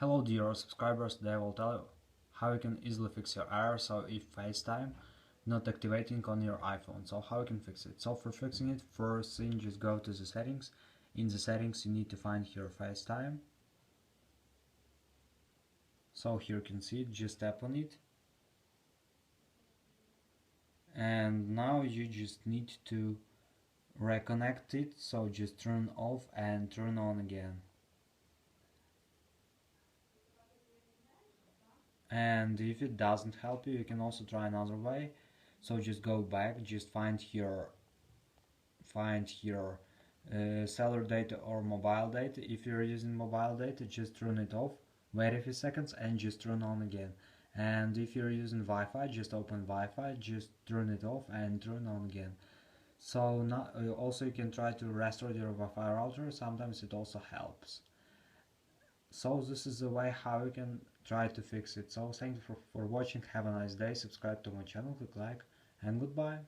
Hello dear subscribers, today I will tell you how you can easily fix your error so if FaceTime not activating on your iPhone. So how you can fix it? So for fixing it, first thing just go to the settings. In the settings you need to find here FaceTime. So here you can see it, just tap on it. And now you just need to reconnect it, so just turn off and turn on again. And if it doesn't help you, you can also try another way. So just go back, just find here cellular data or mobile data. If you're using mobile data, just turn it off, wait a few seconds and just turn on again. And if you're using Wi-Fi, just open Wi-Fi, just turn it off and turn on again. So now also you can try to restore your Wi-Fi router, sometimes it also helps. So this is the way how you can try to fix it. So thank you for watching, have a nice day, subscribe to my channel, click like, and goodbye.